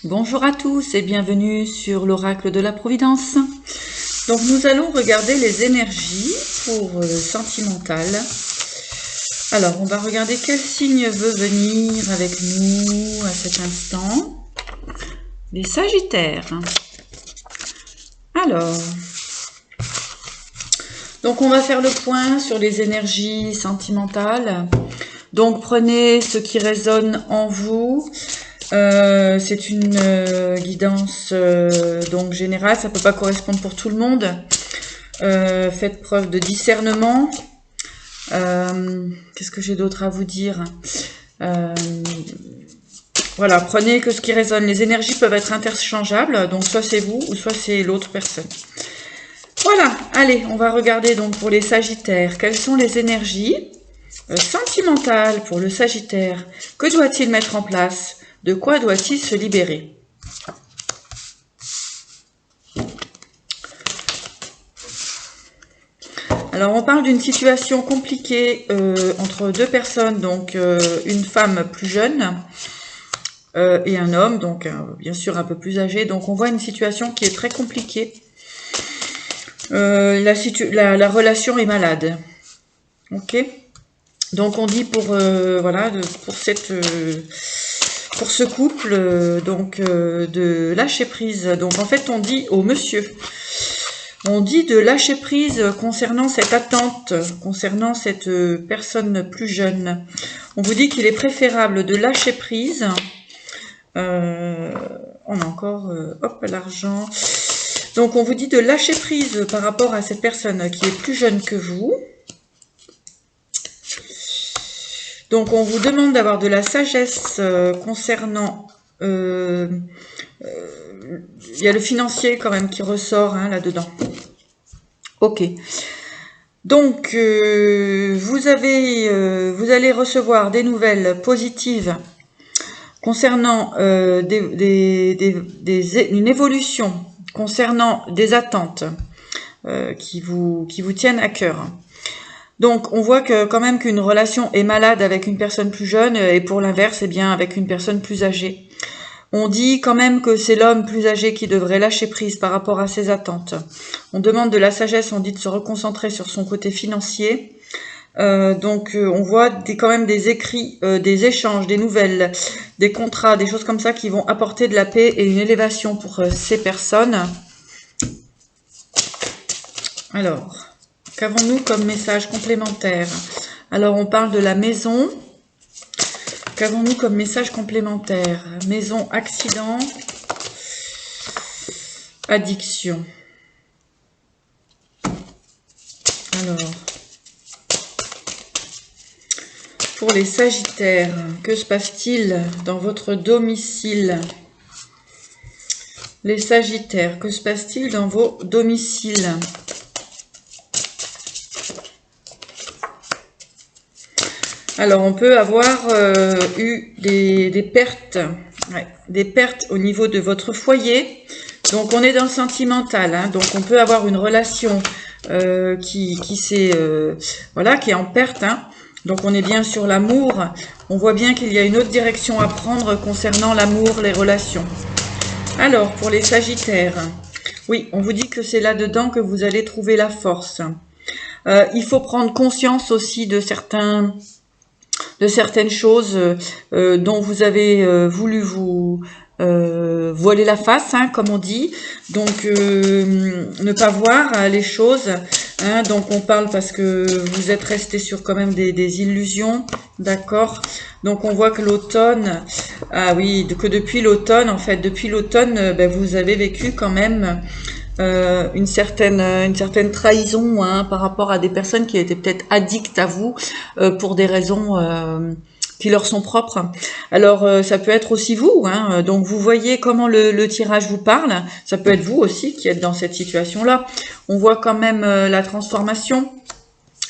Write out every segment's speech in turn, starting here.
Bonjour à tous et bienvenue sur l'oracle de la Providence. Donc nous allons regarder les énergies pour le sentimental. Alors on va regarder quel signe veut venir avec nous à cet instant. Les Sagittaires. Alors, donc on va faire le point sur les énergies sentimentales. Donc prenez ce qui résonne en vous. C'est une guidance donc générale, ça peut pas correspondre pour tout le monde. Faites preuve de discernement. Qu'est-ce que j'ai d'autre à vous dire? Voilà, prenez que ce qui résonne. Les énergies peuvent être interchangeables, donc soit c'est vous ou soit c'est l'autre personne. Voilà, allez, on va regarder donc pour les Sagittaires. Quelles sont les énergies sentimentales pour le Sagittaire? Que doit-il mettre en place? De quoi doit-il se libérer? Alors, on parle d'une situation compliquée entre deux personnes, donc une femme plus jeune et un homme, donc bien sûr un peu plus âgé. Donc, on voit une situation qui est très compliquée. La relation est malade. Ok. Donc, on dit pour voilà pour ce couple, donc de lâcher prise. Donc en fait, on dit au monsieur, on dit de lâcher prise concernant cette attente, concernant cette personne plus jeune. On vous dit qu'il est préférable de lâcher prise. On a encore, hop, l'argent. Donc on vous dit de lâcher prise par rapport à cette personne qui est plus jeune que vous. Donc, on vous demande d'avoir de la sagesse concernant... il y a le financier quand même qui ressort hein, là-dedans. Ok. Donc, vous allez recevoir des nouvelles positives concernant une évolution, concernant des attentes qui vous tiennent à cœur. Donc, on voit que quand même qu'une relation est malade avec une personne plus jeune et pour l'inverse, eh bien, avec une personne plus âgée. On dit quand même que c'est l'homme plus âgé qui devrait lâcher prise par rapport à ses attentes. On demande de la sagesse, on dit de se reconcentrer sur son côté financier. On voit quand même des écrits, des échanges, des nouvelles, des contrats, des choses comme ça qui vont apporter de la paix et une élévation pour ces personnes. Alors... qu'avons-nous comme message complémentaire? Alors, on parle de la maison. Qu'avons-nous comme message complémentaire? Maison, accident, addiction. Alors, pour les Sagittaires, que se passe-t-il dans votre domicile? Les Sagittaires, que se passe-t-il dans vos domiciles? Alors, on peut avoir eu des pertes, des pertes au niveau de votre foyer. Donc, on est dans le sentimental. Hein, donc, on peut avoir une relation qui est en perte. Hein. Donc, on est bien sur l'amour. On voit bien qu'il y a une autre direction à prendre concernant l'amour, les relations. Alors, pour les Sagittaires, oui, on vous dit que c'est là-dedans que vous allez trouver la force. Il faut prendre conscience aussi de certaines choses dont vous avez voulu vous voiler la face, hein, comme on dit. Donc, ne pas voir les choses. Hein, donc, on parle parce que vous êtes resté sur quand même des illusions. D'accord. Donc, on voit que l'automne... Ah oui, que depuis l'automne, en fait, depuis l'automne, vous avez vécu quand même... une certaine trahison hein, par rapport à des personnes qui étaient peut-être addictes à vous pour des raisons qui leur sont propres. Alors ça peut être aussi vous, hein, donc vous voyez comment le tirage vous parle, ça peut être vous aussi qui êtes dans cette situation-là. On voit quand même la transformation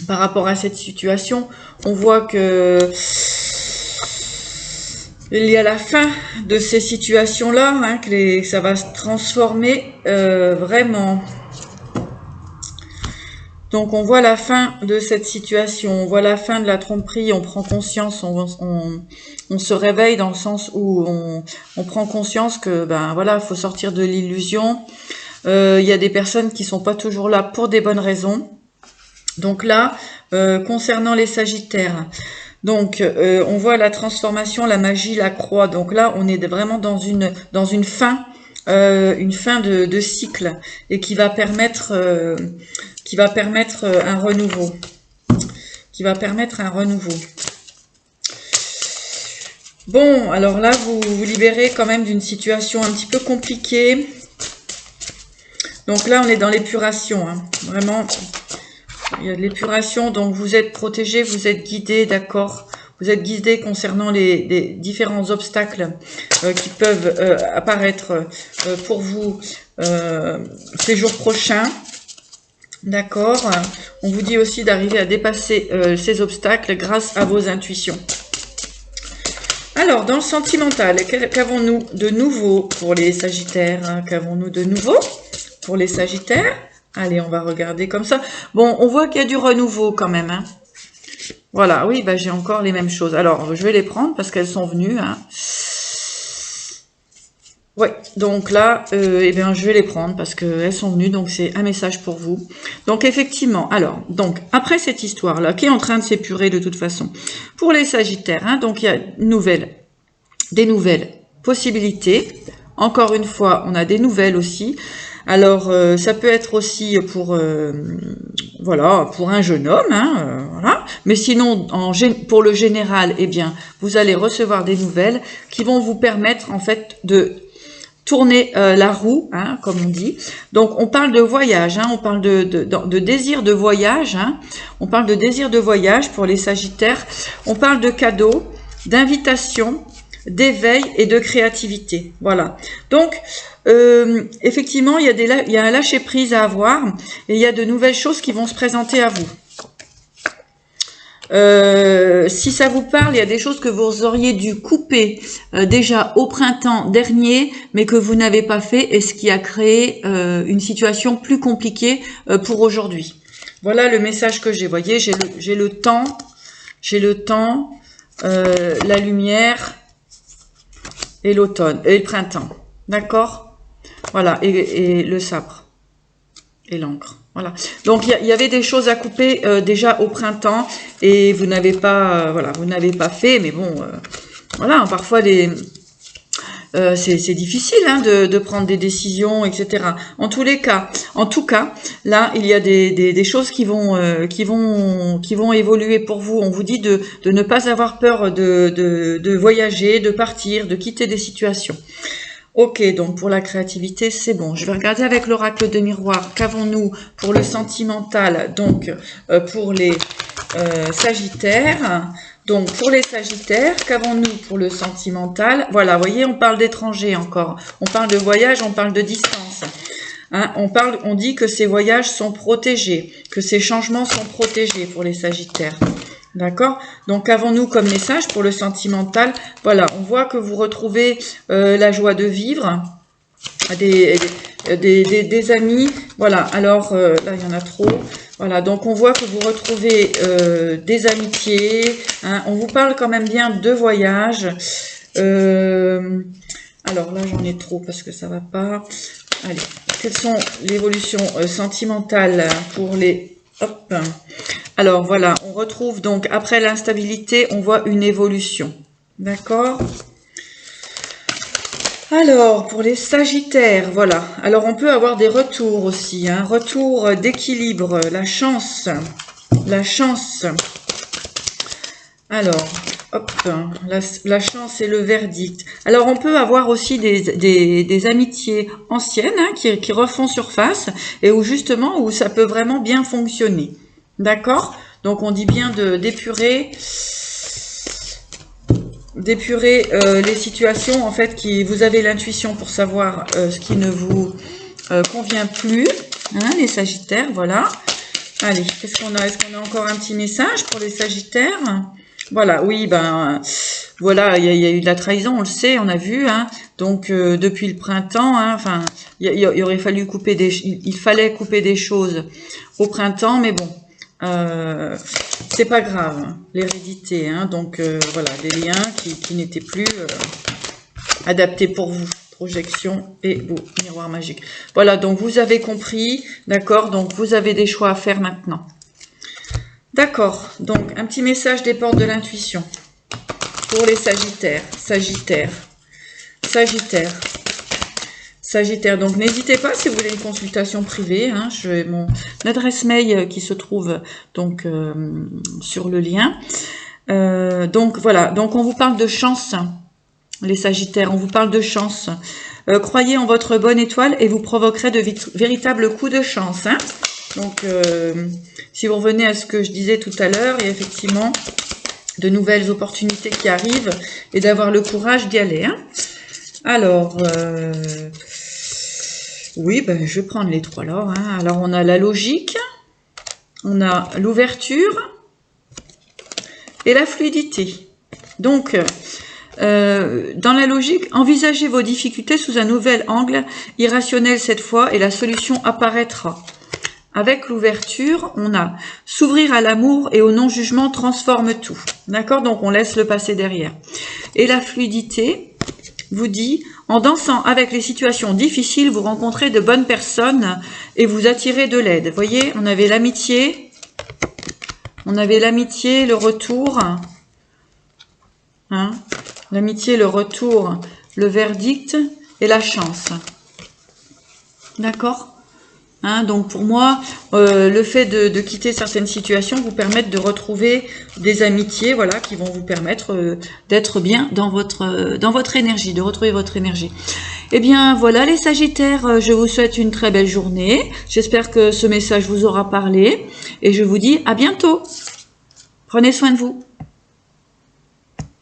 par rapport à cette situation. On voit que il y a la fin de ces situations-là, hein, que ça va se transformer vraiment. Donc on voit la fin de cette situation, on voit la fin de la tromperie, on prend conscience, on se réveille dans le sens où on prend conscience que ben voilà, faut sortir de l'illusion. Il y a des personnes qui sont pas toujours là pour des bonnes raisons. Donc là, concernant les Sagittaires, donc on voit la transformation, la magie, la croix. Donc là, on est vraiment dans une fin de cycle et qui va permettre un renouveau. Bon, alors là, vous vous libérez quand même d'une situation un petit peu compliquée. Donc là, on est dans l'épuration, hein. Vraiment, il y a de l'épuration, donc vous êtes protégé, vous êtes guidé, d'accord. Vous êtes guidé concernant les différents obstacles qui peuvent apparaître pour vous ces jours prochains. D'accord. On vous dit aussi d'arriver à dépasser ces obstacles grâce à vos intuitions. Alors, dans le sentimental, qu'avons-nous de nouveau pour les Sagittaires? Qu'avons-nous de nouveau pour les Sagittaires? Allez, on va regarder comme ça. Bon, on voit qu'il y a du renouveau quand même, hein. Voilà, oui, bah, j'ai encore les mêmes choses. Alors, je vais les prendre parce qu'elles sont venues, hein. Ouais, donc là, eh bien, je vais les prendre parce qu'elles sont venues, donc c'est un message pour vous. Donc, effectivement, alors, donc, après cette histoire-là, qui est en train de s'épurer de toute façon, pour les Sagittaires, hein, donc il y a des nouvelles possibilités. Encore une fois, on a des nouvelles aussi. Alors, ça peut être aussi pour, voilà, pour un jeune homme, hein, voilà. Mais sinon, pour le général, eh bien, vous allez recevoir des nouvelles qui vont vous permettre, en fait, de tourner la roue, hein, comme on dit. Donc, on parle de voyage, hein, on parle de désir de voyage, hein, on parle de désir de voyage pour les Sagittaires, on parle de cadeaux, d'invitation, d'éveil et de créativité. Voilà. Donc, effectivement, il y a un lâcher-prise à avoir et il y a de nouvelles choses qui vont se présenter à vous. Si ça vous parle, il y a des choses que vous auriez dû couper déjà au printemps dernier, mais que vous n'avez pas fait, et ce qui a créé une situation plus compliquée pour aujourd'hui. Voilà le message que j'ai. Voyez, j'ai le temps, la lumière et l'automne et le printemps. D'accord? Voilà, et le sabre et l'encre. Voilà. Donc il y avait des choses à couper déjà au printemps et vous n'avez pas voilà, vous n'avez pas fait, mais bon voilà, parfois c'est difficile, hein, de prendre des décisions, etc. En tout cas, là il y a des choses qui vont évoluer pour vous. On vous dit de ne pas avoir peur de voyager, de partir, de quitter des situations. Ok, donc pour la créativité, c'est bon. Je vais regarder avec l'oracle de miroir. Qu'avons-nous pour le sentimental? Donc, pour les Sagittaires. Donc, pour les Sagittaires, qu'avons-nous pour le sentimental? Voilà, vous voyez, on parle d'étrangers encore. On parle de voyage, on parle de distance. Hein, on dit que ces voyages sont protégés, que ces changements sont protégés pour les Sagittaires. D'accord? Donc, qu'avons-nous comme message pour le sentimental? Voilà, on voit que vous retrouvez la joie de vivre, des amis. Voilà, alors là, il y en a trop. Voilà, donc on voit que vous retrouvez des amitiés. Hein, on vous parle quand même bien de voyage. Alors là, j'en ai trop parce que ça va pas. Allez, quelles sont l'évolution sentimentale pour les... Hop. Alors voilà, on retrouve donc après l'instabilité, on voit une évolution. D'accord? Alors, pour les Sagittaires, voilà. Alors, on peut avoir des retours aussi, hein. Retour d'équilibre, la chance. La chance. Alors, hop, la chance et le verdict. Alors, on peut avoir aussi des amitiés anciennes, hein, qui refont surface et où justement, où ça peut vraiment bien fonctionner. D'accord? Donc, on dit bien d'épurer les situations, en fait, vous avez l'intuition pour savoir ce qui ne vous convient plus, hein, les Sagittaires, voilà. Allez, qu'est-ce qu'on a? Est-ce qu'on a encore un petit message pour les Sagittaires? Voilà, oui, ben voilà, il y a eu de la trahison, on le sait, on a vu, hein. Donc depuis le printemps, hein, enfin, il aurait fallu couper il fallait couper des choses au printemps, mais bon, c'est pas grave, hein, l'hérédité, hein. Donc voilà, des liens qui n'étaient plus adaptés pour vous. Projection et beau miroir magique. Voilà, donc vous avez compris, d'accord, donc vous avez des choix à faire maintenant. D'accord, donc un petit message des portes de l'intuition pour les Sagittaires, Sagittaire, Sagittaire, Sagittaire. Donc n'hésitez pas si vous voulez une consultation privée, hein, j'ai mon adresse mail qui se trouve donc sur le lien. Donc voilà, donc on vous parle de chance, les Sagittaires, on vous parle de chance. Croyez en votre bonne étoile et vous provoquerez de véritables coups de chance, hein. Donc, si vous revenez à ce que je disais tout à l'heure, il y a effectivement de nouvelles opportunités qui arrivent et d'avoir le courage d'y aller, hein. Alors, oui, ben, je vais prendre les trois alors, hein. Alors, on a la logique, on a l'ouverture et la fluidité. Donc, dans la logique, envisagez vos difficultés sous un nouvel angle, irrationnel cette fois, et la solution apparaîtra. Avec l'ouverture, on a s'ouvrir à l'amour et au non-jugement transforme tout. D'accord? Donc, on laisse le passé derrière. Et la fluidité vous dit, en dansant avec les situations difficiles, vous rencontrez de bonnes personnes et vous attirez de l'aide. Vous voyez, on avait l'amitié, le retour, hein? L'amitié, le retour, le verdict et la chance. D'accord? Hein, donc pour moi, le fait de quitter certaines situations vous permettent de retrouver des amitiés, voilà, qui vont vous permettre d'être bien dans votre énergie, de retrouver votre énergie. Eh bien voilà les Sagittaires, je vous souhaite une très belle journée. J'espère que ce message vous aura parlé et je vous dis à bientôt. Prenez soin de vous.